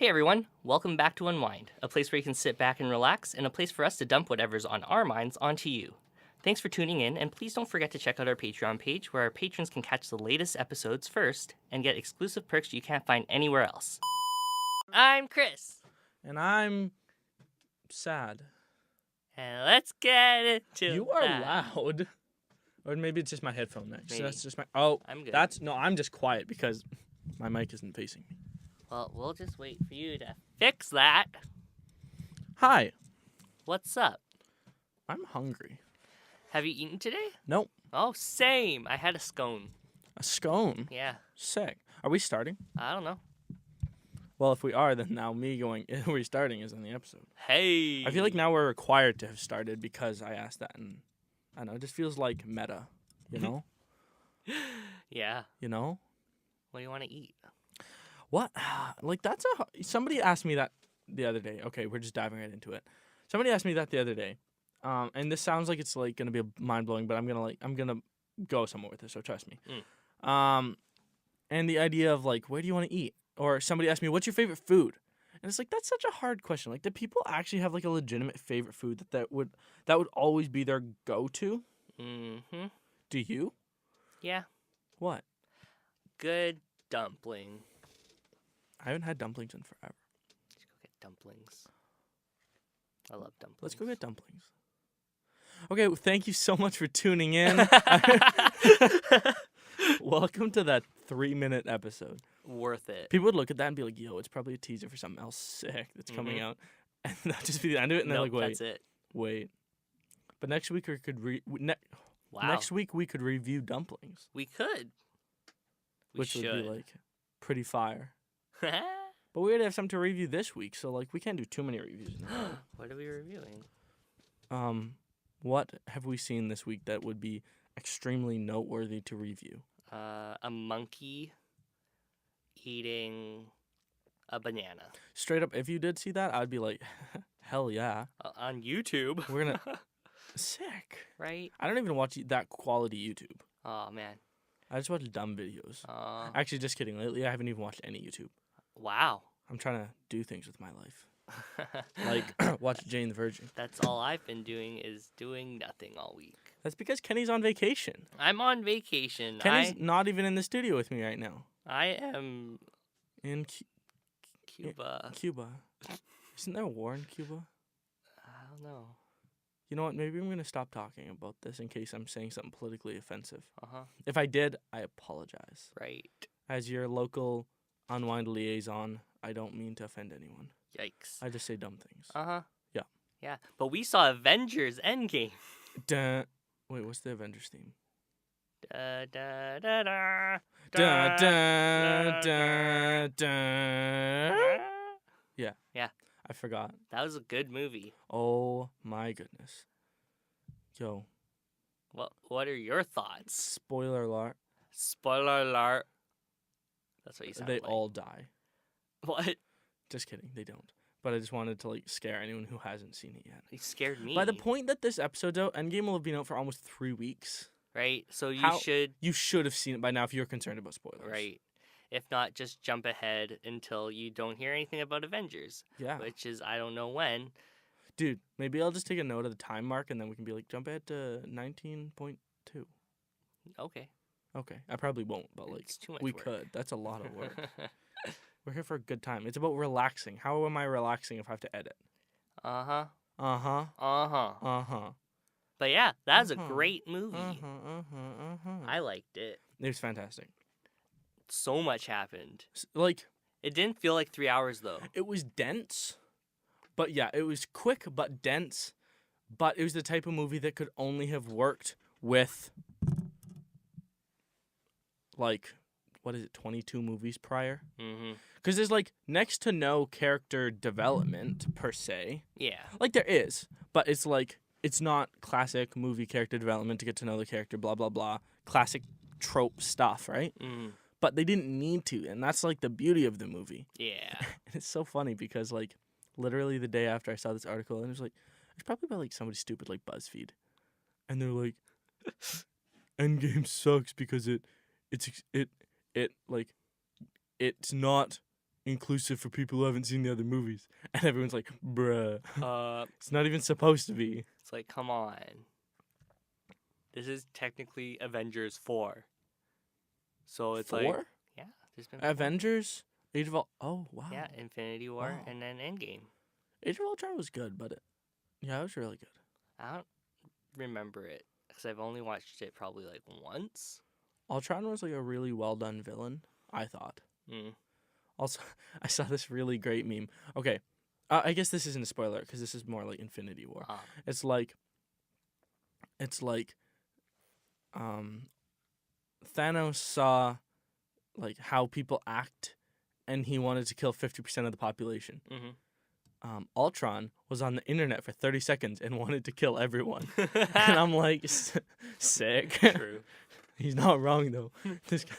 Hey everyone, welcome back to Unwind, a place where you can sit back and relax, and a place for us to dump whatever's on our minds onto you. Thanks for tuning in, and please don't forget to check out our Patreon page where our patrons can catch the latest episodes first and get exclusive perks you can't find anywhere else. I'm Chris. And I'm sad. And let's get into You are that. loud. Or maybe it's just my headphone mix. Maybe. That's just my... Oh, I'm good. I'm just quiet because my mic isn't facing me. Well, we'll just wait for you to fix that. Hi. What's up? I'm hungry. Have you eaten today? Nope. Oh, same. I had a scone. A scone? Yeah. Sick. Are we starting? I don't know. Well, if we are, then now me going, are we starting is in the episode. Hey. I feel like now we're required to have started because I asked that. And I don't know, it just feels like meta, you know? Yeah. You know? What do you want to eat? What? Like, somebody asked me that the other day. Okay, we're just diving right into it. Somebody asked me that the other day. And this sounds like it's like gonna be mind blowing, but I'm gonna go somewhere with this, so trust me. And the idea of like, where do you want to eat? Or somebody asked me, what's your favorite food? And it's like, that's such a hard question. Like, do people actually have like a legitimate favorite food that would always be their go-to? Mm-hmm. Do you? Yeah. What? Good dumpling. I haven't had dumplings in forever. Let's go get dumplings. I love dumplings. Let's go get dumplings. Okay, well, thank you so much for tuning in. Welcome to that 3-minute episode. Worth it. People would look at that and be like, yo, it's probably a teaser for something else sick that's coming out. And that'd just be the end of it. And they're like, that's it. Wait. But next week we could Wow. next week we could review dumplings. We could. Which should. would be like pretty fire. But we already have something to review this week, so like we can't do too many reviews in a row. What are we reviewing? What have we seen this week that would be extremely noteworthy to review? A monkey eating a banana. Straight up, if you did see that, I'd be like, hell yeah. On YouTube. We're gonna... Sick. Right? I don't even watch that quality YouTube. Oh, man. I just watch dumb videos. Actually, just kidding. Lately, I haven't even watched any YouTube. Wow. I'm trying to do things with my life. Like, watch Jane the Virgin. That's all I've been doing is doing nothing all week. That's because Kenny's on vacation. I'm on vacation. Kenny's not even in the studio with me right now. I am In Cuba. Cuba. Isn't there a war in Cuba? I don't know. You know what? Maybe I'm going to stop talking about this in case I'm saying something politically offensive. Uh-huh. If I did, I apologize. Right. As your local Unwind liaison, I don't mean to offend anyone. Yikes. I just say dumb things. Uh-huh. Yeah. Yeah. But we saw Avengers Endgame. Duh. Wait, what's the Avengers theme? Da, da, da, da, Da, da, da, da, da. Yeah. Yeah. I forgot. That was a good movie. Oh my goodness. Yo. What are your thoughts? Spoiler alert. Spoiler alert. That's what you sound They like. all die. What? Just kidding. They don't. But I just wanted to like scare anyone who hasn't seen it yet. You scared me. By the point that this episode's out, Endgame will have been out for almost 3 weeks. Right? So You should have seen it by now if you're concerned about spoilers. Right. If not, just jump ahead until you don't hear anything about Avengers. Yeah. Which is, I don't know when. Dude, maybe I'll just take a note of the time mark and then we can be like, jump ahead to 19.2. Okay. Okay. I probably won't, but like, It's too much we work. could. That's a lot of work. We're here for a good time. It's about relaxing. How am I relaxing if I have to edit? Uh-huh. Uh-huh. Uh-huh. Uh-huh. But yeah, that was a Uh-huh. great movie. Uh-huh. I liked it. It was fantastic. So much happened. Like, It didn't feel like 3 hours, though. it was dense, but yeah, it was quick but dense, but it was the type of movie that could only have worked with, like, what is it, 22 movies prior? Mm-hmm. Because there's, like, next to no character development, per se. Yeah. Like, there is, but it's, like, it's not classic movie character development to get to know the character, blah, blah, blah. Classic trope stuff, right? Mm. But they didn't need to, and that's, like, the beauty of the movie. Yeah. And it's so funny because, like, literally the day after I saw this article, and it was, like, it's probably by, like, somebody stupid like BuzzFeed. And they're like, Endgame sucks because it's not inclusive for people who haven't seen the other movies, and everyone's like, bruh, Uh, it's not even supposed to be. it's like, come on. This is technically Avengers 4. So it's like, Four? yeah, there's been 4. Avengers, Age of oh wow, Yeah, Infinity War Wow. and then Endgame. Age of Ultron was good, but it was really good. I don't remember it because I've only watched it probably like once. Ultron was like a really well done villain, I thought. Mm. Also, I saw this really great meme. Okay, I guess this isn't a spoiler because this is more like Infinity War. It's like, Thanos saw like how people act, and he wanted to kill 50% of the population. Mm-hmm. Ultron was on the internet for 30 seconds and wanted to kill everyone. And I'm like, sick. True. He's not wrong though. This guy,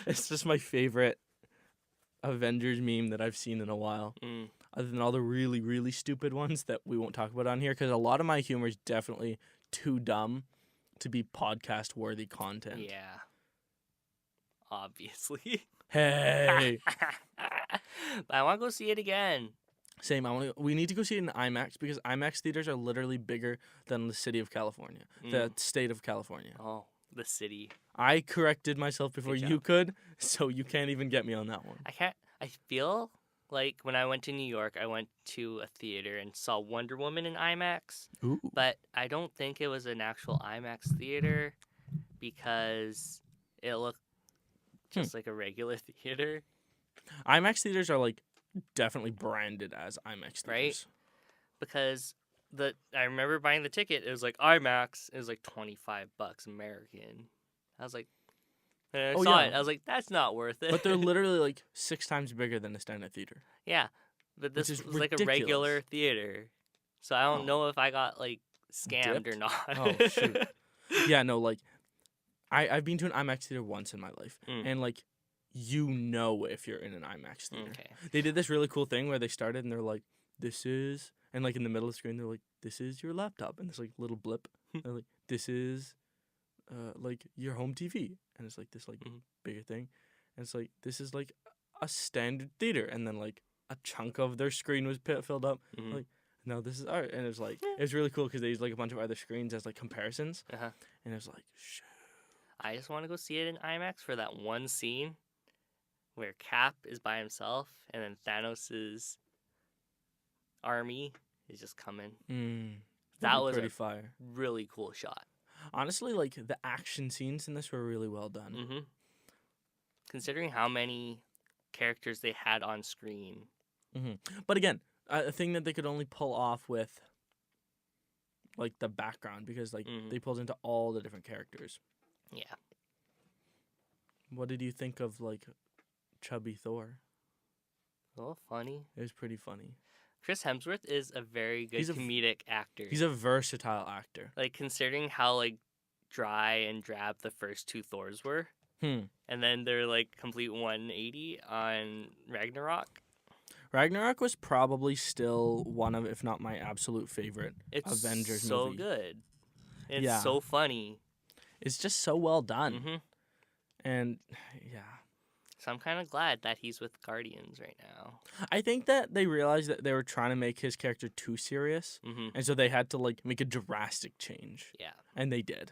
it's just my favorite Avengers meme that I've seen in a while. Mm. Other than all the really, really stupid ones that we won't talk about on here, because a lot of my humor is definitely too dumb to be podcast worthy content. Yeah. Obviously. Hey. But I want to go see it again. Same. We need to go see it in IMAX because IMAX theaters are literally bigger than the city of California, the state of California. Oh, the city. I corrected myself before Good you job. could, so you can't even get me on that one. I feel like when I went to New York, I went to a theater and saw Wonder Woman in IMAX. Ooh. But I don't think it was an actual IMAX theater because it looked just like a regular theater. IMAX theaters are like definitely branded as IMAX theaters. Right? Because I remember buying the ticket. It was like IMAX. It was like $25 American. I was like, and I saw it. I was like, that's not worth it. But they're literally like 6 times bigger than a standard theater. Yeah, but this is was like a ridiculous. regular theater, so I don't know if I got like scammed or Dipped? not. Oh, shoot. Yeah, no, like I've been to an IMAX theater once in my life, and like if you're in an IMAX theater. Okay. They did this really cool thing where they started and they're like, this is, and like in the middle of the screen they're like, this is your laptop, and this like little blip. They're like, this is like your home TV, and it's like this like bigger thing, and it's like this is like a standard theater, and then like a chunk of their screen was filled up. Like, no, this is art, and it was like it was really cool because they used like a bunch of other screens as like comparisons, and it was like, shit. I just want to go see it in IMAX for that one scene where Cap is by himself and then Thanos' army is just coming. That was pretty a fire. really cool shot. Honestly, like the action scenes in this were really well done. Considering how many characters they had on screen. But again, a thing that they could only pull off with like the background because like they pulled into all the different characters. Yeah. What did you think of like chubby Thor? A little funny. It was pretty funny. Chris Hemsworth is a very good comedic actor. He's a versatile actor. Like, considering how, like, dry and drab the first 2 Thors were. And then they're, like, complete 180 on Ragnarok. Ragnarok was probably still one of, if not my absolute favorite Avengers movie. It's so good. It's so funny. It's just so well done. And, yeah. So I'm kind of glad that he's with Guardians right now. I think that they realized that they were trying to make his character too serious. And so they had to, like, make a drastic change. Yeah. And they did.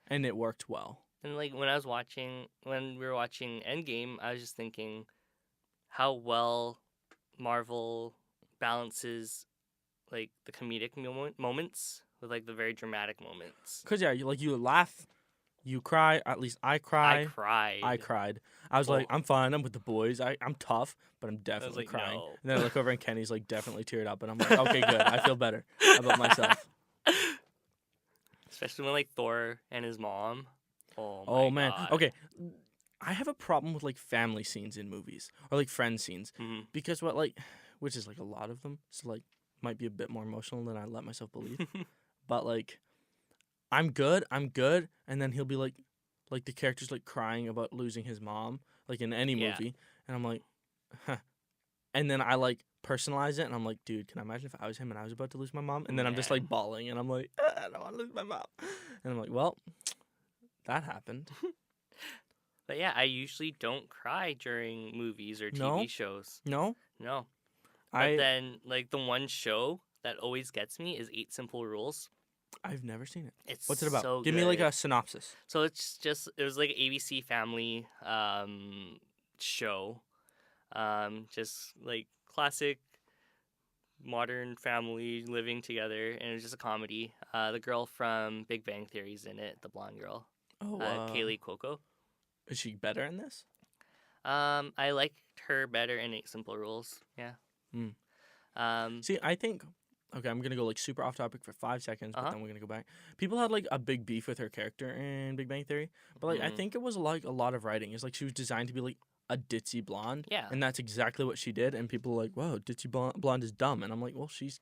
And it worked well. And, like, when we were watching Endgame, I was just thinking how well Marvel balances, like, the comedic moments with, like, the very dramatic moments. Because, yeah, you laugh, you cry. At least I cried. I cried. I was like, I'm fine. I'm with the boys. I'm tough, but I'm definitely crying. No. And then I look over and Kenny's, like, definitely teared up. And I'm like, okay, good. I feel better about myself. Especially when, like, Thor and his mom. Oh man. God. Okay. I have a problem with like family scenes in movies or like friend scenes because which is like a lot of them. So like might be a bit more emotional than I let myself believe. But like I'm good, and then he'll be like the character's like crying about losing his mom like in any movie, and I'm like, huh. And then I like personalize it, and I'm like, dude, can I imagine if I was him and I was about to lose my mom? And then I'm just like bawling, and I'm like, I don't want to lose my mom. And I'm like, well, that happened. But yeah, I usually don't cry during movies or No? TV shows. No, No. But I then, like, the one show that always gets me is Eight Simple Rules. I've never seen it. It's What's it about? so Give me like good. a synopsis. So it was like ABC Family show. Just like classic modern family living together, and it was just a comedy. The girl from Big Bang Theory's in it, the blonde girl, Oh, Kaylee Cuoco. is she better in this? I liked her better in Eight Simple Rules. Yeah. Hmm. Um. See, I think okay, I'm gonna go like super off topic for 5 seconds, but Uh-huh. then we're gonna go back. People had like a big beef with her character in Big Bang Theory, but like I mhm. think it was like a lot of writing. It's like she was designed to be like a ditzy blonde, Yeah. and that's exactly what she did. And people were like, "Whoa, ditzy blonde is dumb," and I'm like, "Well, she's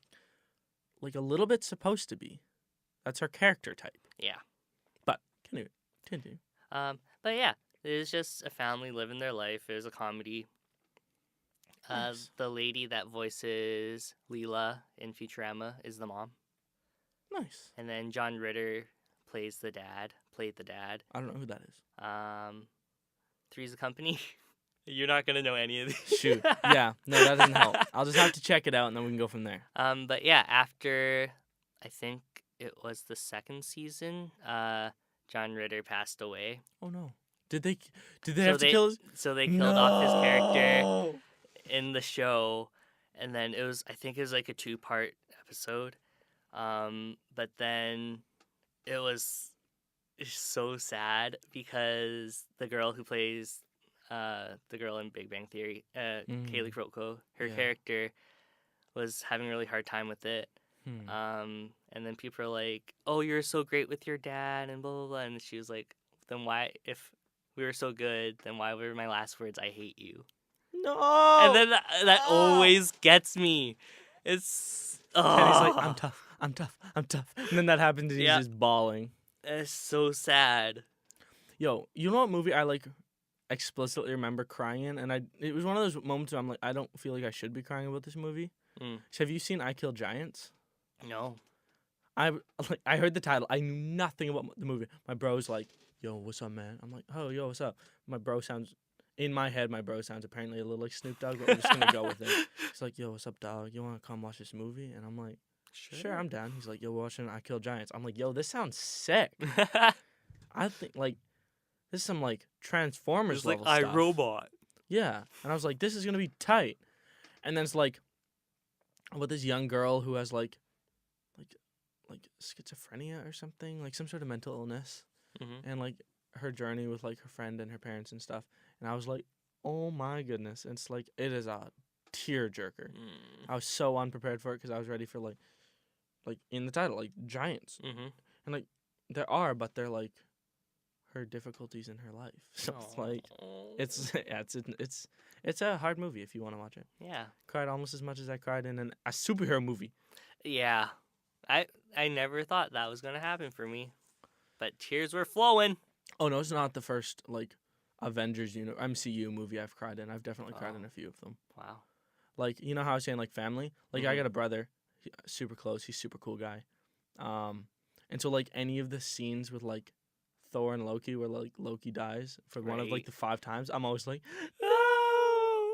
like a little bit supposed to be. That's her character type." Yeah. But continue. But yeah, it was just a family living their life. It was a comedy. Nice. The lady that voices Leela in Futurama is the mom, Nice. and then John Ritter plays the dad. Played the dad. I don't know who that is. Three's a Company. You're not gonna know any of these. Shoot. Yeah. No, that doesn't help. I'll just have to check it out, and then we can go from there. But yeah, after I think it was the second season, John Ritter passed away. Oh no. Did they So have to kill his? So they killed off his character No. in the show, and then I think it was like a 2-part episode. But then it was so sad because the girl who plays the girl in Big Bang Theory, Kaylee Cuoco, her Yeah. character was having a really hard time with it. Hmm. And then people are like, "Oh, you're so great with your dad," and blah blah blah. And she was like, "Then why, if we were so good, then why were my last words, 'I hate you'?" No. And then that always gets me. It's Kenny's like, I'm tough. I'm tough. I'm tough. And then that happens, and he's Yeah. just bawling. It's so sad. Yo, you know what movie I like explicitly remember crying in, and it was one of those moments where I'm like, I don't feel like I should be crying about this movie. Mm. So have you seen I Kill Giants? No. I heard the title. I knew nothing about the movie. My bro's like, "Yo, what's up, man?" I'm like, "Oh, yo, what's up?" My bro sounds, in my head, apparently a little like Snoop Dogg, but we're just gonna go with it. He's like, "Yo, what's up, dog? You wanna come watch this movie?" And I'm like, "Sure, I'm down." He's like, "Yo, we're watching I Kill Giants." I'm like, "Yo, this sounds sick." I think like this is some like Transformers It's like level stuff. iRobot. Yeah, and I was like, "This is gonna be tight." And then it's like about this young girl who has like schizophrenia or something, like some sort of mental illness, Mm-hmm. and like her journey with like her friend and her parents and stuff. And I was like, "Oh my goodness!" It's like it is a tearjerker. I was so unprepared for it because I was ready for like in the title, like giants, Mm-hmm. and like there are, but they're like her difficulties in her life. So it's like it's a hard movie if you want to watch it. Yeah. Cried almost as much as I cried in a superhero movie. Yeah. I never thought that was gonna happen for me, but tears were flowing. Oh no, it's not the first like Avengers MCU movie I've cried in. I've definitely cried in a few of them. Wow. Like, you know how I was saying like family? Like I Mhm. got a brother, super close, he's a super cool guy. And so like any of the scenes with like Thor and Loki where like Loki dies for one of like Right. the 5 times, I'm always like, no.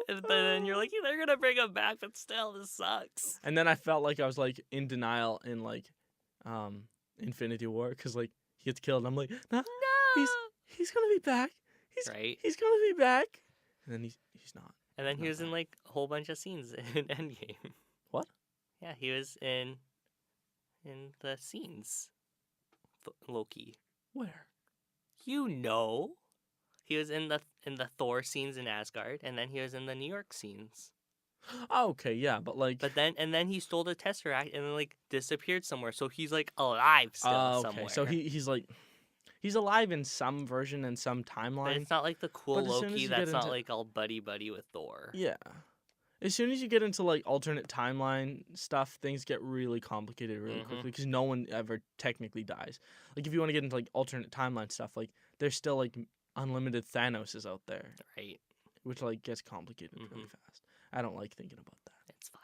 But then you're like, they're gonna bring him back, but still, this sucks. And then I felt like I was like in denial in like Infinity War cuz like he gets killed and I'm like, no, he's going to be back. Right. He's going to be back. And then he's not. And then he Not was in back. like a whole bunch of scenes in Endgame. What? Yeah, he was in the scenes. Loki. Where? You know. He was in the Thor scenes in Asgard, and then he was in the New York scenes. Oh, okay, yeah, but like But then he stole the Tesseract and then like disappeared somewhere. So he's like alive still okay. somewhere. So he's alive in some version and some But timeline. it's not like the cool But as soon as Loki you that's get not into- like all buddy with Thor. Yeah. As soon as you get into like alternate timeline stuff, things get really complicated really Mhm. quickly because no one ever technically dies. Like if you want to get into like alternate timeline stuff, like there's still like unlimited Thanoses out there, Right. which like gets complicated really Mhm. fast. I don't like thinking about that. It's fine.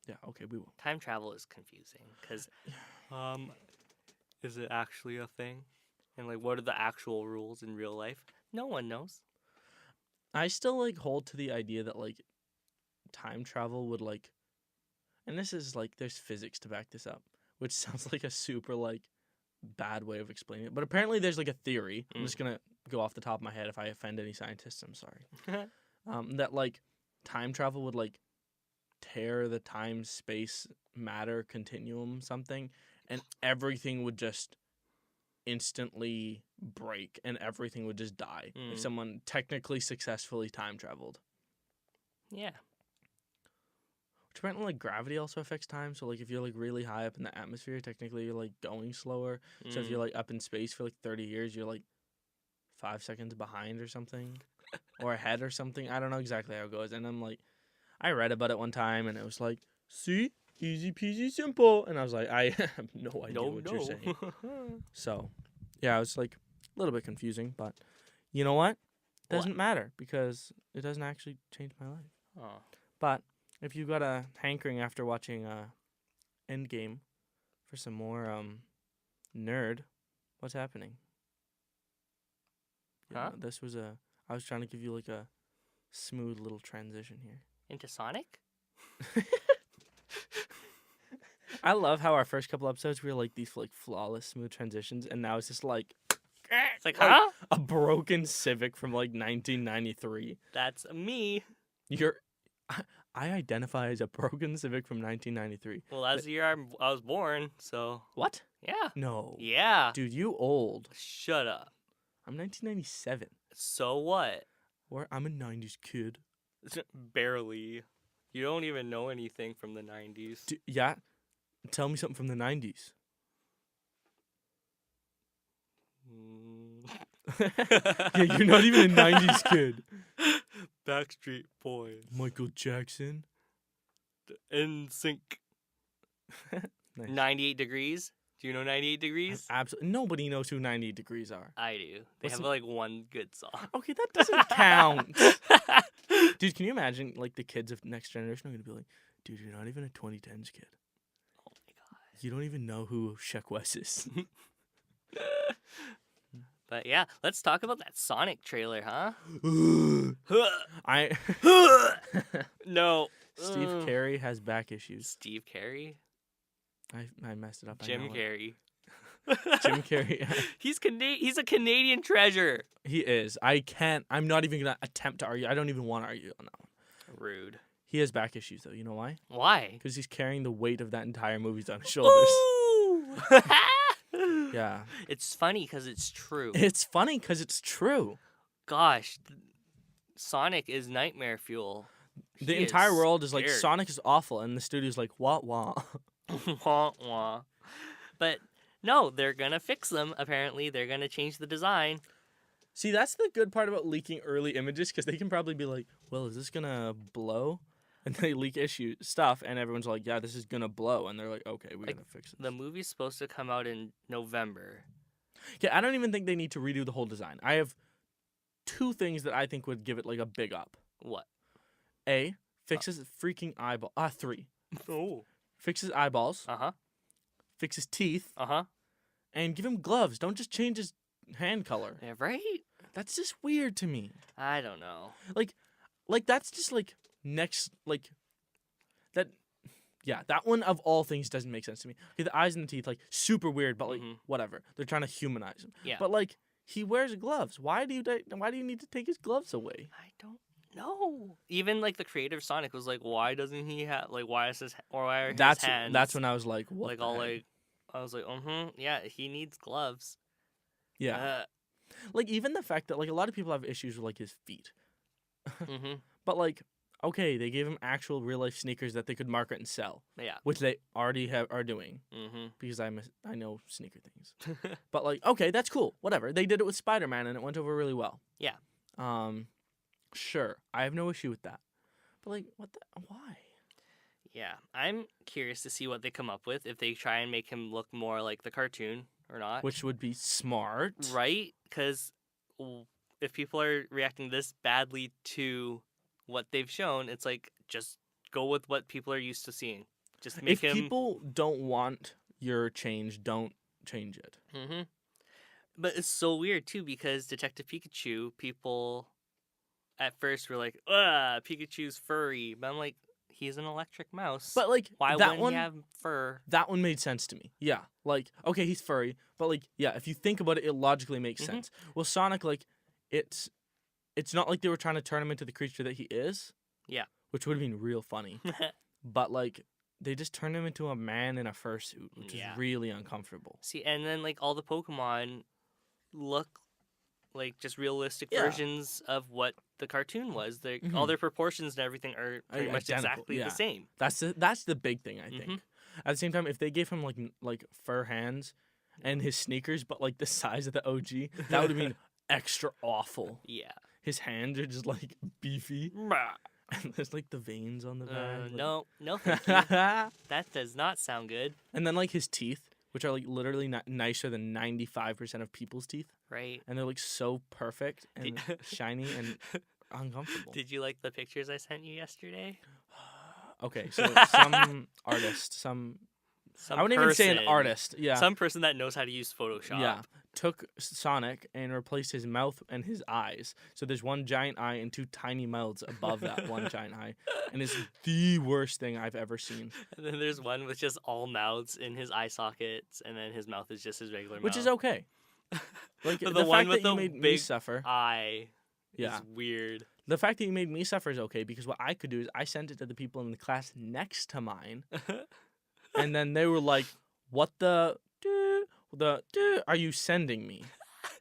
Yeah, okay, we will. Time travel is confusing because is it actually a thing? And like what are the actual rules in real life? No one knows. I still like hold to the idea that like time travel would like, and this is like there's physics to back this up, which sounds like a super like bad way of explaining it. But apparently there's like a theory. I'm just gonna go off the top of my head. If I offend any scientists, I'm sorry. That like time travel would like tear the time space matter continuum something, and everything would just instantly break and everything would just die if someone technically successfully time traveled. Yeah. Which apparently like gravity also affects time. So like if you're like really high up in the atmosphere, technically you're like going slower. So if you're like up in space for like 30 years, you're like 5 seconds behind or something, or ahead or something. I don't know exactly how it goes. And I'm like, I read about it one time and it was like, see, easy peasy simple. And I was like, I have no idea what you're saying. So, yeah, it was like a little bit confusing, but you know what? Doesn't matter because it doesn't actually change my life. Oh. But if you got a hankering after watching Endgame for some more nerd, what's happening? Huh? This was I was trying to give you like a smooth little transition here. Into Sonic? I love how our first couple episodes we were like these like flawless smooth transitions, and now it's just like It's like, huh? a broken Civic from like 1993. That's me. I identify as a broken Civic from 1993. Well, that's the year I was born, so. What? Yeah. No. Yeah. Dude, you old. Shut up. I'm 1997. So what? I'm a 90s kid. Barely. You don't even know anything from the 90s. Yeah? Tell me something from the 90s. Yeah, you're not even a 90s kid. Backstreet Boys. Michael Jackson. NSYNC. Nice. 98 Degrees. Do you know 98 Degrees? Absolutely. Nobody knows who 98 Degrees are. I do. They What's have like one good song. Okay, that doesn't count. Dude, can you imagine like the kids of next generation are going to be like, dude, you're not even a 2010s kid. Oh my god. You don't even know who Sheck Wes is. But yeah, let's talk about that Sonic trailer, huh? No. Steve Carey has back issues. Steve Carey? I messed it up. Jim Carrey. Jim Carrey. He's a Canadian treasure. He is. I'm not even going to attempt to argue. I don't even want to argue on that one. Rude. He has back issues, though. You know why? Why? Because he's carrying the weight of that entire movie on his shoulders. Yeah. It's funny because it's true. It's funny because it's true. Gosh. Sonic is nightmare fuel. The entire world is like, Sonic is awful, and the studio's like, wah, wah. Wah, wah. But no, they're going to fix them, apparently. They're going to change the design. See, that's the good part about leaking early images, because they can probably be like, well, is this going to blow? And they leak stuff, and everyone's like, yeah, this is going to blow. And they're like, okay, we're going to fix it. The movie's supposed to come out in November. Yeah, I don't even think they need to redo the whole design. I have 2 things that I think would give it like a big up. What? A, fixes freaking eyeball. 3. Oh. Fixes eyeballs. Uh-huh. Fixes teeth. Uh-huh. And give him gloves. Don't just change his hand color. Yeah, right? That's just weird to me. I don't know. Like that's just like next like that. Yeah, that one of all things doesn't make sense to me. Okay, the eyes and the teeth like super weird, but like whatever. They're trying to humanize him. Yeah. But like he wears gloves. Why do you need to take his gloves away? I don't know. Even like the creator of Sonic was like, why doesn't he have like why is his or why are his hands? That's when I was like, what? Like all like I was like, yeah, he needs gloves. Yeah. Like even the fact that like a lot of people have issues with like his feet. But like, okay, they gave him actual real life sneakers that they could market and sell. Yeah. Which they already are doing. Because I know sneaker things. But like, okay, that's cool. Whatever. They did it with Spider-Man and it went over really well. Yeah. Sure. I have no issue with that. But like, why? Yeah. I'm curious to see what they come up with if they try and make him look more like the cartoon or not. Which would be smart. Right? Because if people are reacting this badly to what they've shown, it's like just go with what people are used to seeing. Just make if people don't want your change, don't change it. But it's so weird too because Detective Pikachu, people at first we're like, Pikachu's furry. But I'm like, he's an electric mouse. But like why that wouldn't one, he have fur? that one made sense to me. Yeah, like okay, he's furry, but like yeah, if you think about it, it logically makes sense. Well, Sonic, like it's not like they were trying to turn him into the creature that he is. Yeah. Which would have been real funny. But like they just turned him into a man in a fursuit, which is really uncomfortable. See, and then like all the Pokemon look like just realistic versions of what the cartoon was. All their proportions and everything are pretty much exactly the same. That's the big thing, I think. At the same time, if they gave him like fur hands and his sneakers, but like the size of the OG, that would have been extra awful. Yeah. His hands are just like beefy. And there's like the veins on the back. No, thank you. That does not sound good. And then like his teeth, which are like literally nicer than 95% of people's teeth. Right. And they're like so perfect and shiny and uncomfortable. Did you like the pictures I sent you yesterday? Okay, so some artist, I wouldn't even say an artist. Yeah. Some person that knows how to use Photoshop. Yeah. Took Sonic and replaced his mouth and his eyes. So there's one giant eye and two tiny mouths above that one giant eye. And it's the worst thing I've ever seen. And then there's one with just all mouths in his eye sockets, and then his mouth is just his regular mouth. Which is okay. Like the the one fact with that the you made big me suffer. eye is weird. The fact that you made me suffer is okay, because what I could do is I sent it to the people in the class next to mine. And then they were like, what the are you sending me?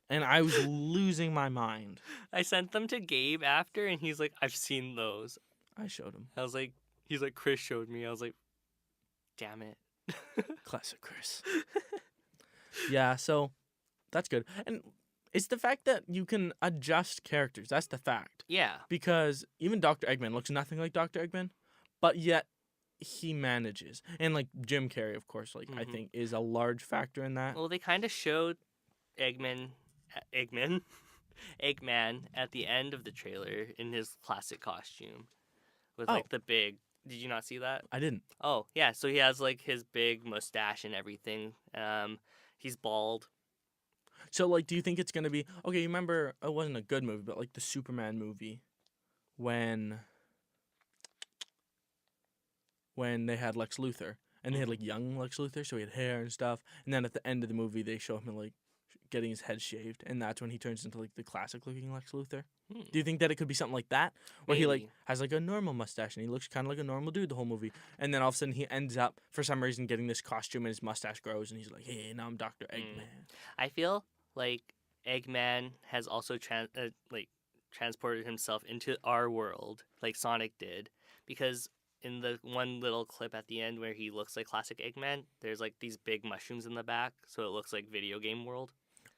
And I was losing my mind. I sent them to Gabe after, and he's like, I've seen those. I showed him. I was like, he's like, Chris showed me. I was like, damn it. Classic Chris. Yeah, so that's good. And it's the fact that you can adjust characters. That's the fact. Yeah. Because even Dr. Eggman looks nothing like Dr. Eggman, but yet he manages. And like Jim Carrey, of course, like I think is a large factor in that. Well, they kind of showed Eggman at the end of the trailer in his classic costume with like the big. Did you not see that? I didn't. Oh, yeah. So he has like his big mustache and everything. He's bald. So like, do you think it's going to be okay? You remember it wasn't a good movie, but like the Superman movie when they had Lex Luthor and they had like young Lex Luthor, so he had hair and stuff. And then at the end of the movie, they show him like getting his head shaved, and that's when he turns into like the classic looking Lex Luthor. Do you think that it could be something like that, where he like has like a normal mustache and he looks kind of like a normal dude the whole movie, and then all of a sudden he ends up for some reason getting this costume and his mustache grows and he's like, hey, now I'm Dr. Eggman. I feel like Eggman has also transported himself into our world like Sonic did, because in the one little clip at the end where he looks like classic Eggman, there's like these big mushrooms in the back, so it looks like video game world.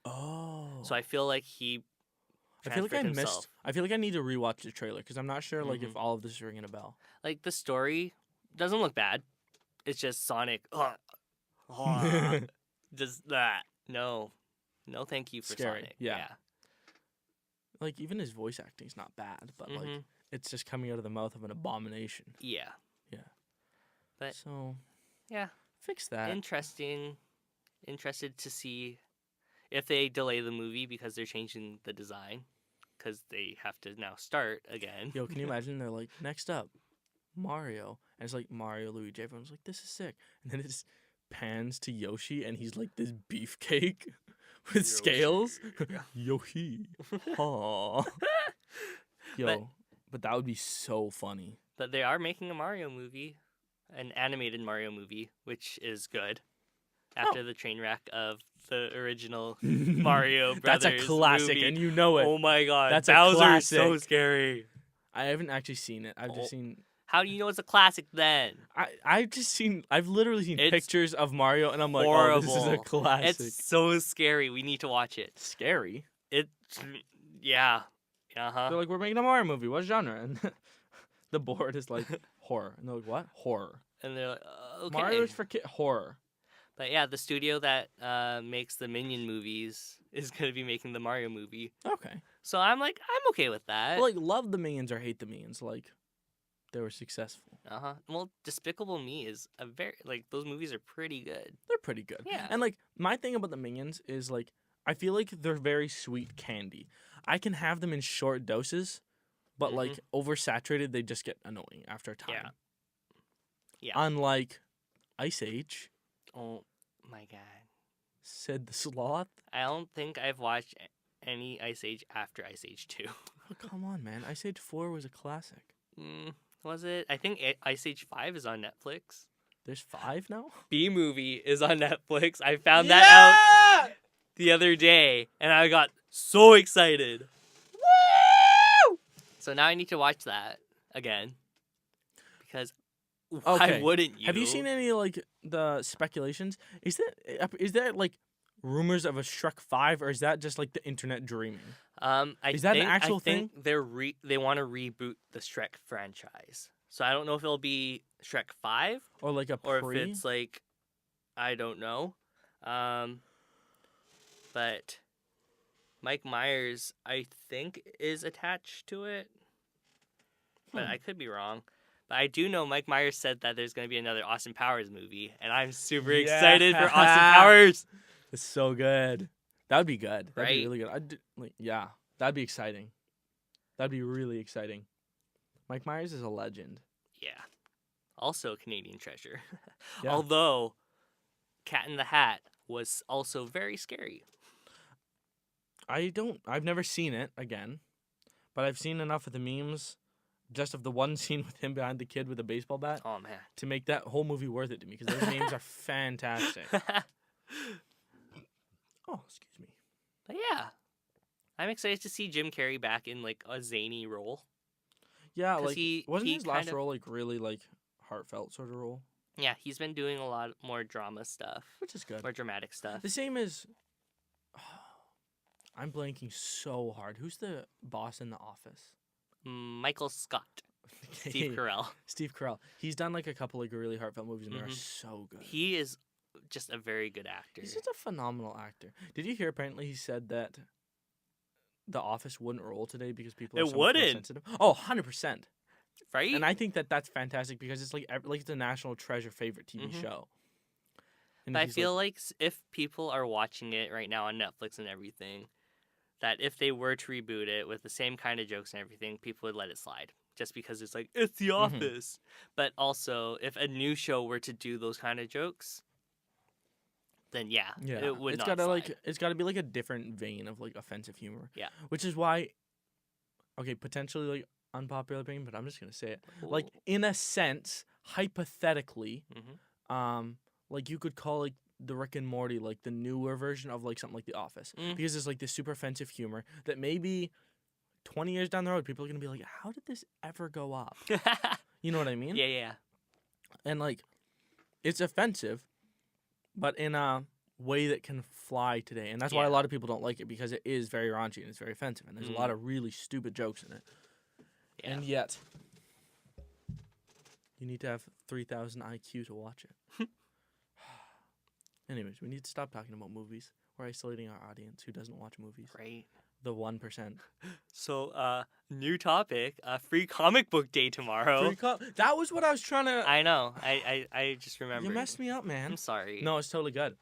Oh. So I feel like I feel like I need to rewatch the trailer because I'm not sure like if all of this is ringing a bell. Like the story doesn't look bad. It's just Sonic. Does that? No, thank you for Scary. Sonic. Yeah. Like even his voice acting's not bad, but like it's just coming out of the mouth of an abomination. Yeah. Yeah. But so yeah, fix that. Interesting. Interested to see if they delay the movie because they're changing the design, because they have to now start again. Yo, can you imagine? They're like, next up, Mario. And it's like Mario, Luigi. Everyone's like, this is sick. And then it just pans to Yoshi, and he's like this beefcake with scales. Yoshi. Aw. Yo, but that would be so funny. But they are making a Mario movie, an animated Mario movie, which is good. After the train wreck of the original Mario Brothers That's a classic, movie. And you know it. Oh my god, that's Bowser's a classic. so scary. I haven't actually seen it. I've just seen. How do you know it's a classic then? I've literally seen pictures of Mario, and I'm like, horrible. Oh, this is a classic. It's so scary. We need to watch it. Scary? Yeah. Uh-huh. They're like, we're making a Mario movie. What genre? And the board is like, horror. And they're like, what? Horror. And they're like, okay. Mario's for horror. But yeah, the studio that makes the Minion movies is going to be making the Mario movie. Okay. So I'm okay with that. Well, like, love the Minions or hate the Minions. Like, they were successful. Uh-huh. Well, Despicable Me is those movies are pretty good. They're pretty good. Yeah. And, like, my thing about the Minions is, like, I feel like they're very sweet candy. I can have them in short doses, but like oversaturated, they just get annoying after a time. Yeah. Unlike Ice Age, Oh my god. said the sloth. I don't think I've watched any Ice Age after Ice Age 2. Oh, come on, man. Ice Age 4 was a classic. Was it? I think Ice Age 5 is on Netflix. There's 5 now? B-Movie is on Netflix. I found that out the other day, and I got so excited. Woo! So now I need to watch that again. Because why wouldn't you? Have you seen any, like, the speculations? Is that like, rumors of a Shrek 5, or is that just, like, the internet dreaming? Is that an actual thing? They want to reboot the Shrek franchise. So I don't know if it'll be Shrek 5 Or, like, or if it's, like, I don't know. But Mike Myers, I think, is attached to it. But I could be wrong. But I do know Mike Myers said that there's going to be another Austin Powers movie, and I'm super excited for Austin Powers. It's so good. That would be good. That'd Right? be really good. That'd be exciting. That'd be really exciting. Mike Myers is a legend. Yeah. Also a Canadian treasure. Yeah. Although Cat in the Hat was also very scary. I've never seen it again, but I've seen enough of the memes, just of the one scene with him behind the kid with a baseball bat, Oh, man. to make that whole movie worth it to me, because those memes are fantastic. Oh, excuse me. But yeah. I'm excited to see Jim Carrey back in, like, a zany role. Yeah, 'Cause like, wasn't he his last kind of- role, like, really, like, heartfelt sort of role? Yeah, he's been doing a lot more drama stuff. Which is good. More dramatic stuff. The same as... I'm blanking so hard. Who's the boss in The Office? Michael Scott. Steve Carell. Steve Carell. He's done, like, a couple, like, really heartfelt movies, and they're so good. He is just a very good actor. He's just a phenomenal actor. Did you hear, apparently, he said that The Office wouldn't roll today because people are so much more sensitive? Oh, 100%. Right? And I think that that's fantastic because it's, like it's a national treasure favorite TV show. And But I he's feel like if people are watching it right now on Netflix and everything, that if they were to reboot it with the same kind of jokes and everything, people would let it slide. Just because it's like, it's The Office. But also, if a new show were to do those kind of jokes, then it would not slide. It's got to be, like, a different vein of, like, offensive humor. Yeah. Which is why, okay, potentially, like, unpopular opinion, but I'm just going to say it. Like, Ooh. in a sense, hypothetically, Mhm. like, you could call, like, the Rick and Morty, like, the newer version of, like, something like The Office. Because there's, like, this super offensive humor that maybe 20 years down the road, people are going to be like, how did this ever go up? You know what I mean? Yeah. And, like, it's offensive, but in a way that can fly today. And that's why a lot of people don't like it, because it is very raunchy and it's very offensive. And there's a lot of really stupid jokes in it. Yeah. And yet, you need to have 3,000 IQ to watch it. Anyways, we need to stop talking about movies. We're isolating our audience who doesn't watch movies. Right. The 1%. So, new topic, Free Comic Book Day tomorrow. That was what I was trying to... I know. I just remembered. You messed me up, man. I'm sorry. No, it's totally good.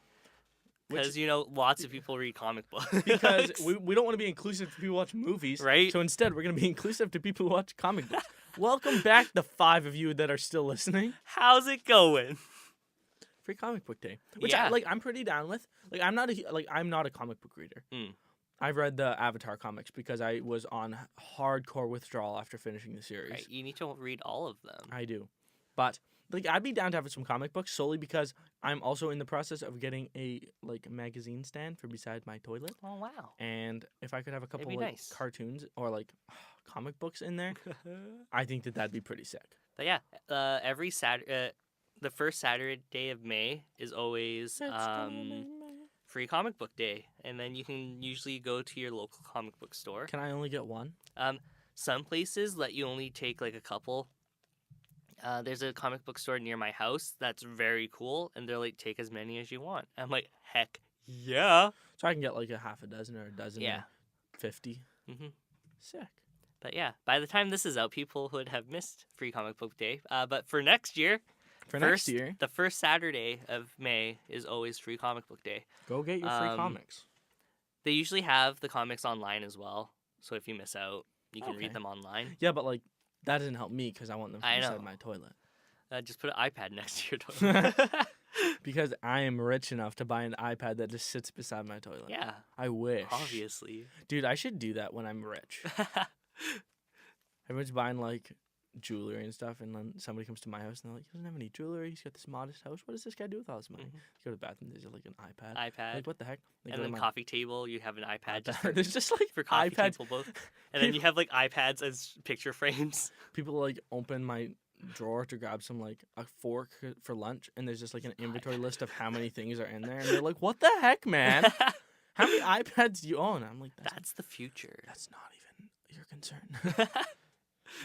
Because, lots of people read comic books. Because we don't want to be inclusive to people who watch movies. Right. So instead, we're going to be inclusive to people who watch comic books. Welcome back, the 5 of you that are still listening. How's it going? Free Comic Book Day. Which, Yeah. I'm pretty down with. I'm not a comic book reader. I've read the Avatar comics because I was on hardcore withdrawal after finishing the series. Right. You need to read all of them. I do. But I'd be down to have some comic books solely because I'm also in the process of getting a magazine stand for beside my toilet. Oh, wow. And if I could have a couple nice. cartoons or comic books in there, I think that'd be pretty sick. But yeah, every Saturday, the first Saturday of May is always Free Comic Book Day, and then you can usually go to your local comic book store. Can I only get one? Some places let you only take a couple. There's a comic book store near my house that's very cool, and they're like, take as many as you want. I'm like, heck yeah. So I can get a half a dozen or a dozen. Yeah. Or 50. Sick. But yeah, by the time this is out, people would have missed Free Comic Book Day. But for next year, the first Saturday of May is always Free Comic Book Day. Go get your free comics. They usually have the comics online as well, so if you miss out, You can Okay. read them online. Yeah, but like that doesn't help me because I want them I beside know. my toilet. Just put an iPad next to your toilet. Because I am rich enough to buy an iPad that just sits beside my toilet. Yeah, I wish. obviously. Dude, I should do that when I'm rich. Everyone's buying like jewelry and stuff, and then somebody comes to my house and they're like, he doesn't have any jewelry. He's got this modest house. What does this guy do with all his money? Mhm. You go to the bathroom, there's like an iPad. iPad. Like, what the heck? They And go to then my coffee table, you have an iPad just for, there's just like for coffee iPads. table both. And then you have like iPads as picture frames. People like open my drawer to grab some like a fork for lunch, and there's just like an inventory list of how many things are in there, and they're like, "What the heck, man? How many iPads do you own?" I'm like, That's the future. That's not even your concern."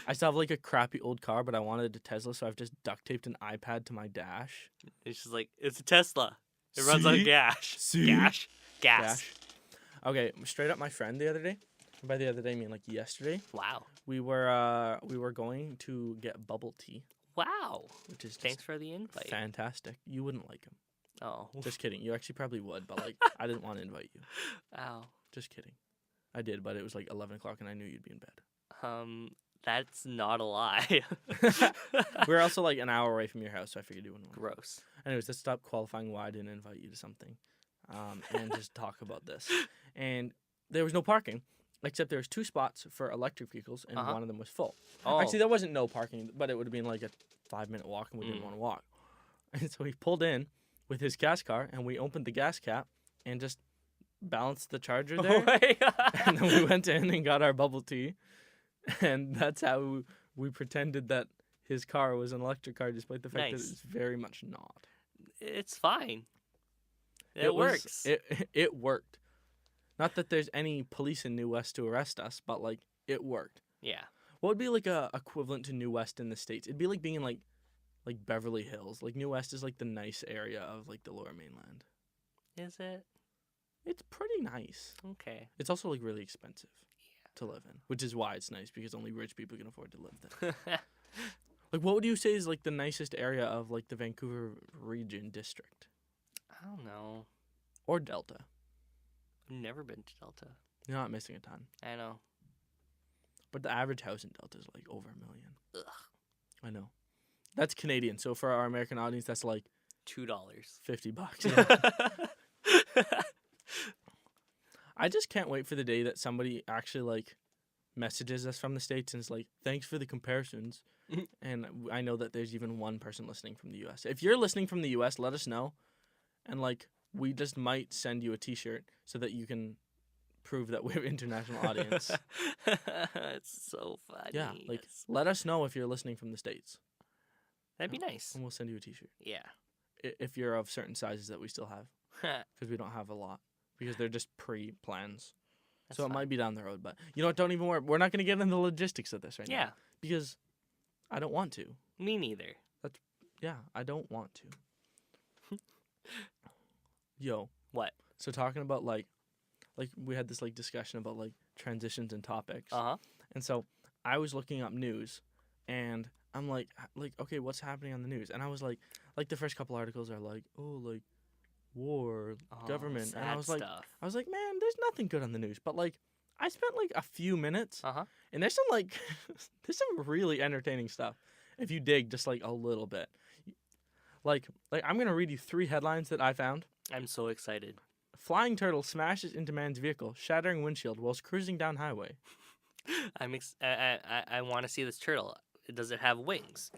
I still have like a crappy old car, but I wanted a Tesla, so I've just duct taped an iPad to my dash. It's just like, it's a Tesla. It runs on See? gas. See? Gas. Dash. Okay, straight up, my friend the other day. By the other day, I mean like yesterday. Wow. We were going to get bubble tea, Wow. which is just Thanks for the invite. fantastic. You wouldn't like him. Oh. Just kidding. You actually probably would, but like I didn't want to invite you. Ow. Just kidding. I did, but it was like 11 o'clock and I knew you'd be in bed. That's not a lie. We were also like an hour away from your house, so I figured you wouldn't want. Gross. Anyways, let's stop qualifying why I didn't invite you to something, and just talk about this. And there was no parking, except there was 2 spots for electric vehicles, and Uh-huh. one of them was full. Oh. Actually, there wasn't no parking, but it would have been like a 5-minute walk, and we didn't want to walk. And so he pulled in with his gas car, and we opened the gas cap and just balanced the charger there. Oh my God. And then we went in and got our bubble tea, and that's how we pretended that his car was an electric car, despite the fact that Nice. it's very much not. It's fine. It Works. It worked. Not that there's any police in New West to arrest us, but like it worked. Yeah. What would be like a equivalent to New West in the States? It'd be like being in like Beverly Hills. Like New West is like the nice area of like the Lower Mainland. Is it? It's pretty nice. Okay. It's also like really expensive to live in, which is why it's nice because only rich people can afford to live there. Like, what would you say is like the nicest area of like the Vancouver region district I don't know. or Delta? I've never been to Delta. You're not missing a ton, I know. but the average house in Delta is like over $1 million. Ugh. I know. That's Canadian, so for our American audience, that's like $2. $50. Yeah. I just can't wait for the day that somebody actually like messages us from the States and is like, "Thanks for the comparisons." And I know that there's even one person listening from the U.S. If you're listening from the U.S., let us know, and like we just might send you a T-shirt so that you can prove that we have international audience. It's so funny. Yeah, like It's- let us know if you're listening from the States, that'd be nice. and we'll send you a T-shirt Yeah. if you're of certain sizes that we still have, because we don't have a lot because they're just pre-plans. So it might be down the road, but you know what? Don't even worry. We're not going to get into the logistics of this right now. Yeah. Because I don't want to. Me neither. Yeah, I don't want to. Yo. What? So talking about like we had this like discussion about like transitions and topics. Uh huh. And so I was looking up news, and I'm like okay, what's happening on the news? And I was like the first couple articles are like, oh, like war, government, and I was like, man, there's nothing good on the news. But like, I spent like a few minutes, and there's some like there's some really entertaining stuff if you dig just like a little bit. Like I'm gonna read you 3 headlines that I found. I'm so excited. Flying turtle smashes into man's vehicle, shattering windshield whilst cruising down highway. I want to see this turtle. Does it have wings?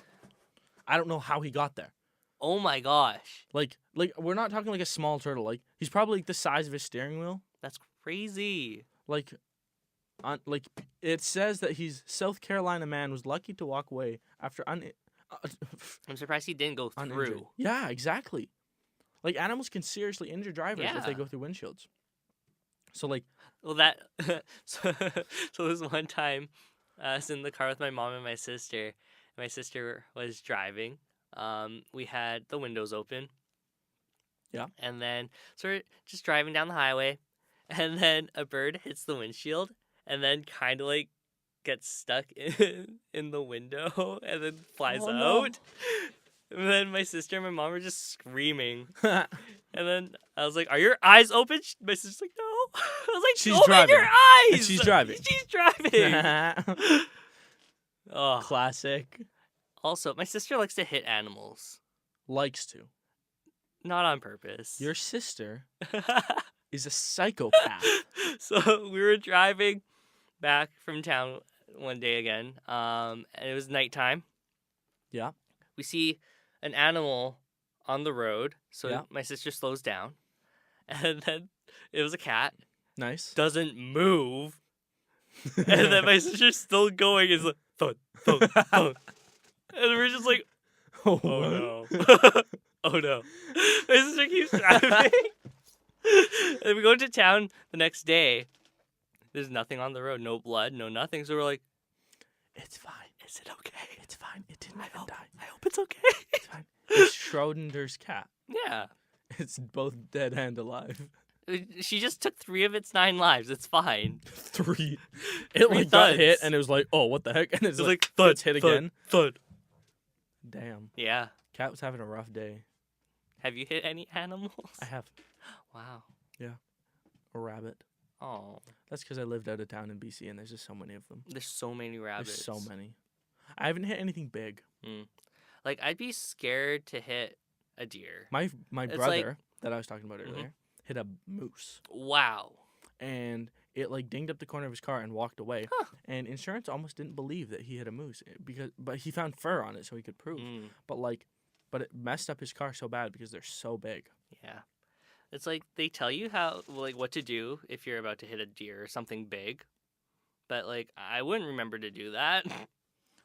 I don't know how he got there. Oh my gosh. Like we're not talking like a small turtle. Like he's probably like the size of his steering wheel. That's crazy. Like it says that he's South Carolina man was lucky to walk away after I'm surprised he didn't go uninjured. through. Yeah, exactly. Like animals can seriously injure drivers if they Yeah. go through windshields. So like Well, that so this one time, I was in the car with my mom and my sister. My sister was driving. We had the windows open. Yeah. And then so we're just driving down the highway, and then a bird hits the windshield, and then kind of like gets stuck in the window, and then flies Oh, no. out. And then my sister and my mom were just screaming. And then I was like, "Are your eyes open?" My sister's like, "No." I was like, She's open your driving. eyes. And she's driving. She's driving. Oh. Classic. Also, my sister likes to hit animals. Likes to. Not on purpose. Your sister is a psychopath. So we were driving back from town one day again, and it was nighttime. Yeah. We see an animal on the road, so Yeah. my sister slows down, and then it was a cat. Nice. Doesn't move, and then my sister's still going. Is like thud, thud, thud, and we're just like, oh no, oh no. My sister keeps driving, and we go to town the next day. There's nothing on the road, no blood, no nothing. So we're like, it's fine. is it okay? It's fine. It didn't even die. I hope it's okay. It's fine. It's Schrodinger's cat. Yeah. It's both dead and alive. She just took 3 of its 9 lives. It's fine. 3. It Three like got thuds. hit and it was like, oh, what the heck? And it's It was like thud, it's hit thud, again. Thud. Damn. Yeah. Cat was having a rough day. Have you hit any animals? I have Wow. a rabbit. Oh. That's because I lived out of town in BC and there's just so many of them. There's so many rabbits. There's so many. I haven't hit anything big. Like, I'd be scared to hit a deer. My It's brother like- that I was talking about earlier hit a moose. Wow. And it like dinged up the corner of his car and walked away. Huh. And insurance almost didn't believe that he hit a moose but he found fur on it so he could prove. But it messed up his car so bad because they're so big. Yeah. It's like they tell you what to do if you're about to hit a deer or something big. But, like, I wouldn't remember to do that.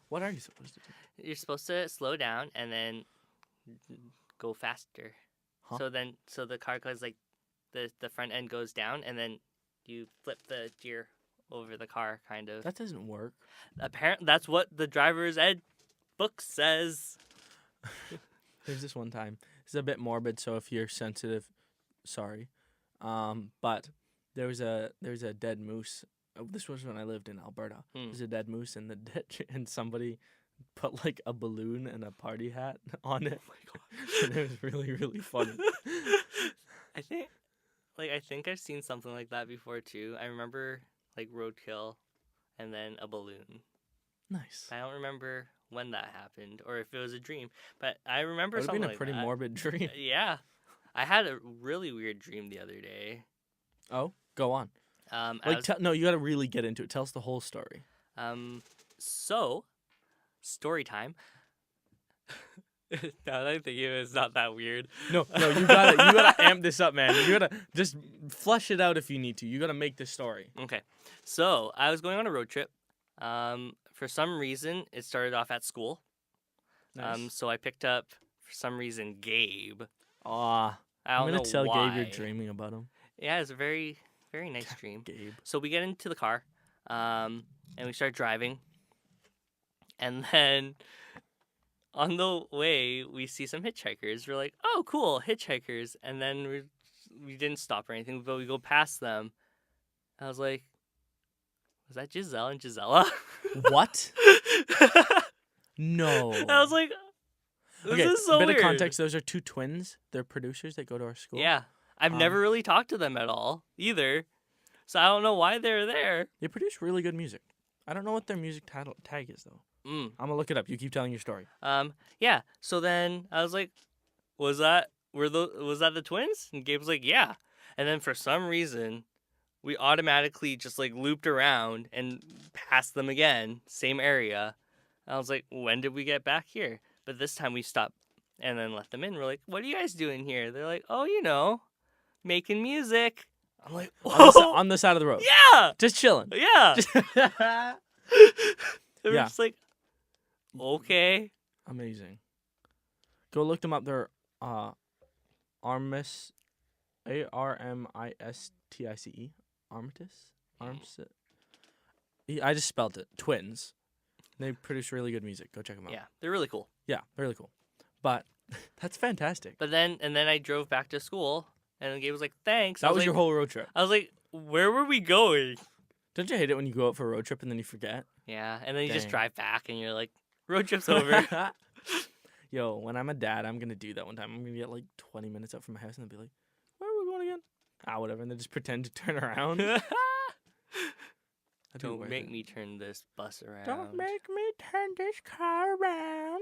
What are you supposed to do? You're supposed to slow down and then go faster. Huh? So the car goes like the front end goes down and then you flip the deer over the car, kind of. That doesn't work. Apparently, that's what the driver's ed book says. There's this one time. This is a bit morbid, so if you're sensitive, sorry. But there was a dead moose. This was when I lived in Alberta. There's a dead moose in the ditch, and somebody put like a balloon and a party hat on it. Oh my god. And it was really, really funny. I think I've seen something like that before too. I remember like roadkill and then a balloon. Nice. I don't remember when that happened or if it was a dream, but I remember That would have something been a like pretty that. morbid dream. Yeah. I had a really weird dream the other day. Oh, go on. I Like, was- no, you got to really get into it. Tell us the whole story. So, story time. Now that I think of it, it's not that weird. No, you gotta amp this up, man. You gotta just flush it out if you need to. You gotta make this story. Okay. So, I was going on a road trip. For some reason, it started off at school. Nice. So I picked up, for some reason, Gabe. Aw, I I'm don't gonna know tell why. Gabe you're dreaming about him. Yeah, it's a very, very nice dream. Gabe. So we get into the car, and we start driving. And then on the way, we see some hitchhikers. We're like, oh, cool, hitchhikers. And then we didn't stop or anything, but we go past them. I was like, was that Giselle and Gisela? What? No. I was like, this is so bit weird. of context. Those are 2 twins. They're producers that go to our school. Yeah. I've never really talked to them at all, either. So I don't know why they're there. They produce really good music. I don't know what their music tag is, though. I'm going to look it up. You keep telling your story. Yeah. So then I was like, was that the twins? And Gabe was like, yeah. And then for some reason, we automatically just like looped around and passed them again, same area. I was like, when did we get back here? But this time we stopped and then let them in. We're like, what are you guys doing here? They're like, oh, making music. I'm like, On the side of the road. yeah, Just chilling. yeah. They were Yeah. just like, okay. Amazing. Go look them up. They're Armistice. Armistice. Armistice. I just spelled it. Twins. They produce really good music. Go check them out. Yeah, they're really cool. Yeah, really cool. But that's fantastic. But then I drove back to school, and Gabe was like, thanks. That was your whole road trip. I was like, where were we going? Don't you hate it when you go out for a road trip and then you forget? Yeah, and then you just Dang. drive back, and you're like, road trip's over. Yo, when I'm a dad, I'm going to do that one time. I'm going to get like 20 minutes out from my house and I'll be like, where are we going again? whatever, and then just pretend to turn around. Don't make me turn this bus around. Don't make me turn this car around.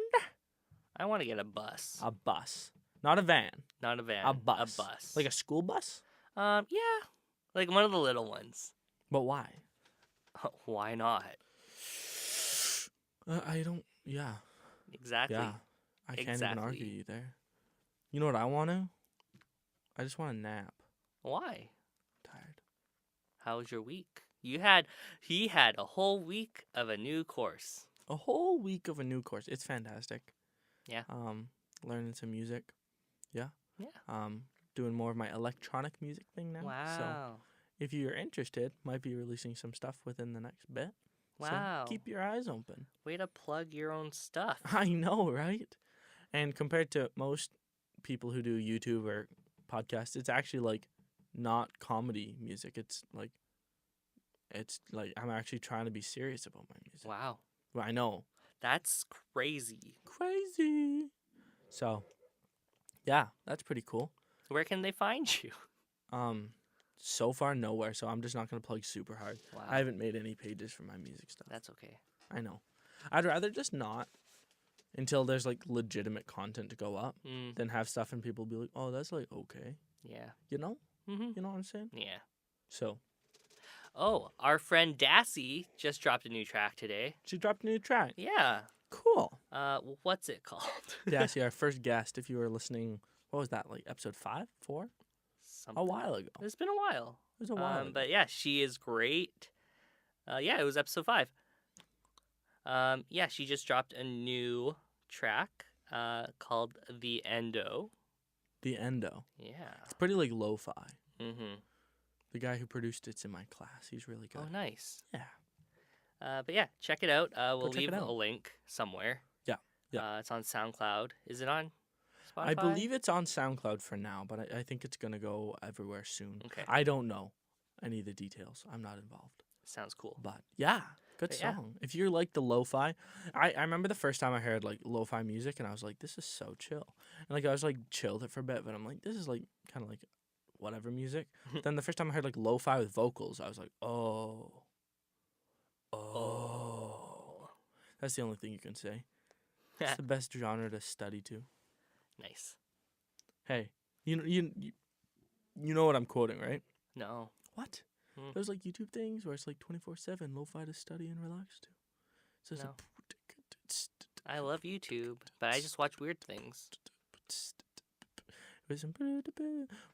I want to get a bus. A bus, not a van. Not a van. A bus. A bus. Like a school bus. Yeah, like one of the little ones. But why? Why not? I don't. Yeah. Exactly. Yeah. I can't even argue you there. You know what I want to? I just want a nap. Why? Tired. How was your week? He had a whole week of a new course. A whole week of a new course. It's fantastic. Yeah. Learning some music. Yeah. Yeah. Doing more of my electronic music thing now. Wow. So if you're interested, might be releasing some stuff within the next bit. Wow. So keep your eyes open. Way to plug your own stuff. I know, right? And compared to most people who do YouTube or podcasts, it's actually like not comedy music. It's like I'm actually trying to be serious about my music. Wow. Well, I know. That's crazy. Crazy. So, yeah, that's pretty cool. Where can they find you? So far nowhere, so I'm just not gonna plug super hard. Wow. I haven't made any pages for my music stuff. That's okay. I know. I'd rather just not until there's like legitimate content to go up than have stuff and people be like, oh, that's like okay. Yeah. You know? Mm-hmm. You know what I'm saying? Yeah. So. Oh, our friend Dassy just dropped a new track today. She dropped a new track. Yeah. Cool. What's it called? Dassy, our first guest, if you were listening, what was that, like episode 5, 4? Something. A while ago. It's been a while. It was a while ago. But yeah, she is great. Yeah, it was episode 5. Yeah, she just dropped a new track called The Endo. The Endo. Yeah. It's pretty like lo-fi. Mm-hmm. The guy who produced it's in my class. He's really good. Oh, nice. Yeah. But yeah, check it out. We'll check leave it out. a link somewhere. Yeah. Yeah. It's on SoundCloud. Is it on Spotify? I believe it's on SoundCloud for now, but I think it's going to go everywhere soon. Okay. I don't know any of the details. I'm not involved. Sounds cool. But yeah, good But yeah. song. If you're like the lo-fi, I remember the first time I heard like lo-fi music and I was like, this is so chill. And like I was like chilled it for a bit, but I'm like, this is like kind of like whatever music. Then the first time I heard like lo-fi with vocals, I was like, oh. That's the only thing you can say. It's the best genre to study to. Nice. Hey, you know what I'm quoting, right? No. What? Hmm. There's like YouTube things where it's like 24/7 lo-fi to study and relax to. So it's No. I love YouTube, but I just watch weird things.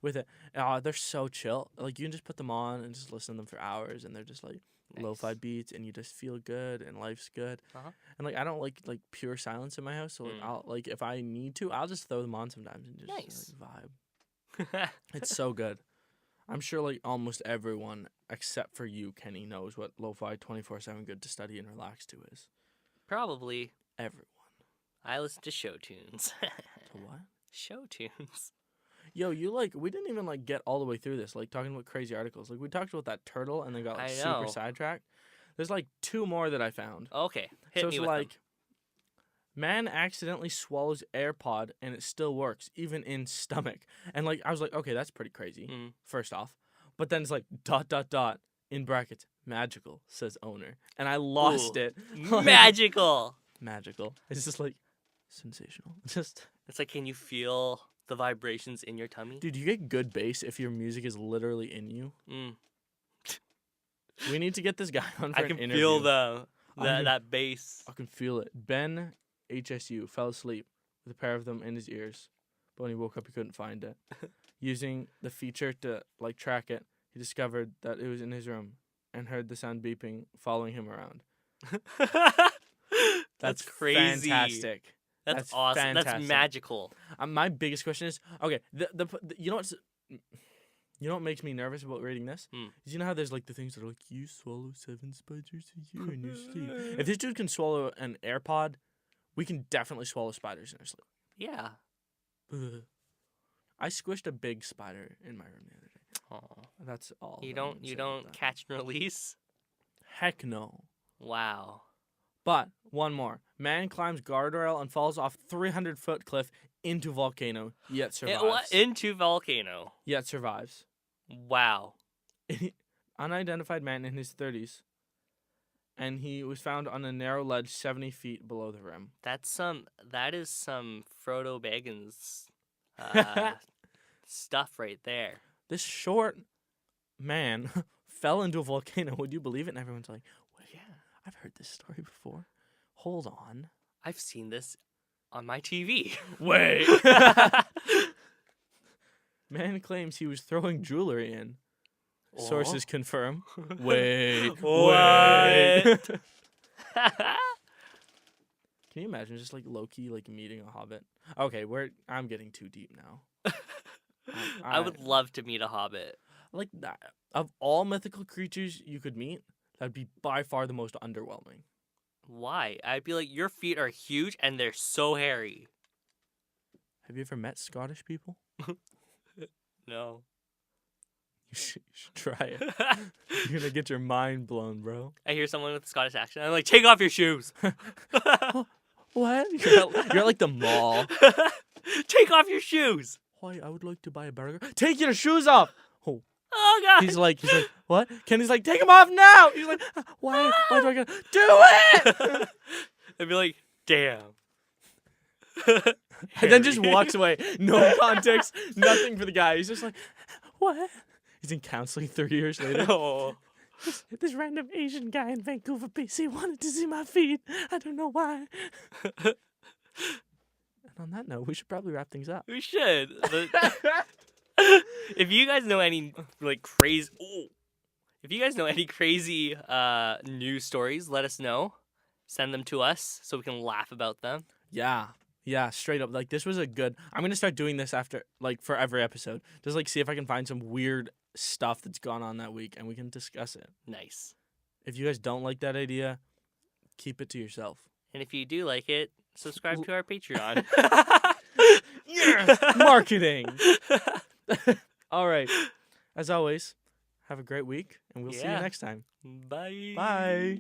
with it. They're so chill. Like you can just put them on and just listen to them for hours, and they're just like Nice. lo-fi beats, and you just feel good, and life's good. Uh-huh. And like I don't like pure silence in my house, so like, I'll like if I need to, I'll just throw them on sometimes and just Nice. vibe. It's so good. I'm sure like almost everyone except for you, Kenny, knows what lo-fi 24/7 good to study and relax to is. Probably. Everyone. I listen to show tunes. To what? Show tunes. Yo, we didn't even like get all the way through this, like talking about crazy articles. Like we talked about that turtle and then got like I super know. sidetracked. There's like 2 more that I found. Okay, hit So me it's with like them. man accidentally swallows AirPod and it still works, even in stomach. And like I was like, okay, that's pretty crazy. Mm. First off. But then it's like ... in brackets, magical, says owner. And I lost Ooh. it. Magical. Magical. It's just like sensational. Just It's like, can you feel the vibrations in your tummy? dude, you get good bass if your music is literally in you. Mm. We need to get this guy on for I an can interview. feel can- that bass. I can feel it. Ben, HSU, fell asleep with a pair of them in his ears, but when he woke up, he couldn't find it. Using the feature to like track it, he discovered that it was in his room and heard the sound beeping, following him around. That's crazy. Fantastic. That's That's awesome. fantastic. That's magical. My biggest question is okay. The you know what makes me nervous about reading this? Is you know how there's like the things that are like you swallow 7 spiders a year in your sleep. If this dude can swallow an AirPod, we can definitely swallow spiders in our sleep. Yeah. Ugh. I squished a big spider in my room the other day. Oh. That's all. You that I'm don't gonna you say about don't that. catch and release? Heck no. Wow. But one more. Man climbs guardrail and falls off 300-foot cliff into volcano, yet survives. Into volcano. Yet survives. Wow. Unidentified man in his 30s. And he was found on a narrow ledge 70 feet below the rim. That is some Frodo Baggins stuff right there. This short man fell into a volcano. Would you believe it? And everyone's like, wait, yeah, I've heard this story before. Hold on. I've seen this on my TV. Wait. Man claims he was throwing jewelry in. Sources confirm. Wait. What? Can you imagine just like low-key like meeting a hobbit? Okay, I'm getting too deep now. I would love to meet a hobbit. Like that. Of all mythical creatures you could meet, that'd be by far the most underwhelming. Why? I'd be like, your feet are huge and they're so hairy. Have you ever met Scottish people? No. You should try it. You're gonna get your mind blown, bro. I hear someone with a Scottish accent. I'm like, take off your shoes. What? You're at like the mall. Take off your shoes. Why? I would like to buy a burger. Take your shoes off. Oh. Oh god. He's like, what? Kenny's like, take them off now. He's like, why? Why do I gotta do it? I'd be like, damn. And then just walks away. No context. Nothing for the guy. He's just like, what? He's in counseling 3 years later. Oh. This random Asian guy in Vancouver, BC wanted to see my feet. I don't know why. And on that note, we should probably wrap things up. We should. If you guys know any like crazy, news stories, let us know. Send them to us so we can laugh about them. Yeah, straight up. Like this was a good. I'm gonna start doing this after, like, for every episode. Just like see if I can find some weird stuff that's gone on that week, and we can discuss it. Nice. If you guys don't like that idea, keep it to yourself. And if you do like it, subscribe to our Patreon. Yes, marketing. All right. As always, have a great week, and we'll see you next time. Bye. Bye.